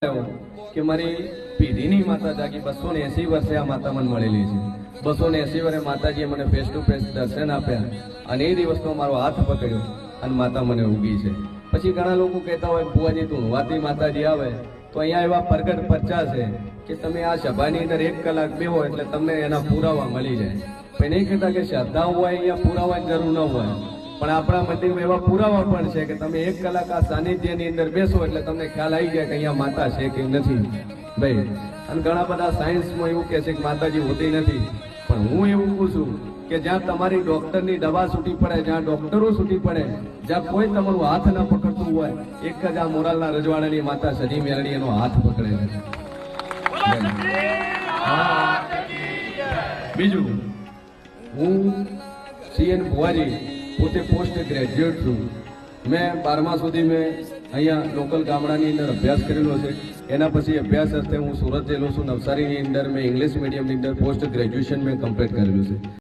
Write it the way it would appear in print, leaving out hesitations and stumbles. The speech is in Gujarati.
કે મારી પેઢીની માતા જાગી 280 વર્ષે આ માતા મને મળેલી છે। 280 વર્ષે માતાજીએ મને ફેસ ટુ ફેસ દર્શન આપ્યા અને એ દિવસનો મારો હાથ પકડ્યો અને માતા મને ઉગી છે। પછી ઘણા લોકો કહેતા હોય બુઆજી તું વાતી માતાજી આવે તો અહીંયા એવા પ્રગટ પરચા છે કે તમે આ સભાની અંદર 1 કલાક બેહો એટલે તમને એના પુરાવા મળી જાય। પણ નહીં કહેતા કે શ્રદ્ધા હોય અહીંયા પુરાવાની જરૂર ન હોય, પણ આપણા મંદિરમાં એવા પુરાવા પણ છે કે તમે 1 કલાક આ સાનિધ્યની અંદર બેસો એટલે તમને ખ્યાલ આવી જાય કે અહીંયા માતા છે કે નથી ભાઈ। અને ઘણા બધા સાયન્સમાં એવું કહે છે કે માતાજી હોતી નથી, પણ હું એવું કહું છું કે જ્યાં તમારી ડોક્ટરની દવા છૂટી પડે, જ્યાં ડોક્ટરો છૂટી પડે, જ્યાં કોઈ તમારું હાથ ના પકડતું હોય, એક જ આ મોરાલના રજવાડાની માતા સજી મેરડી એનો હાથ પકડે છે। બીજું, હું CN ભુવાજી પોતે પોસ્ટ ગ્રેજ્યુએટ છું। મેં 12મા સુધી મેં અહીંયા લોકલ ગામડાની અંદર અભ્યાસ કરેલો છે। એના પછી અભ્યાસ અર્થે હું સુરત જેલો છું। નવસારીની અંદર મેં ઇંગ્લિશ મીડિયમની અંદર પોસ્ટ ગ્રેજ્યુએશન મેં કમ્પ્લીટ કરેલું છે।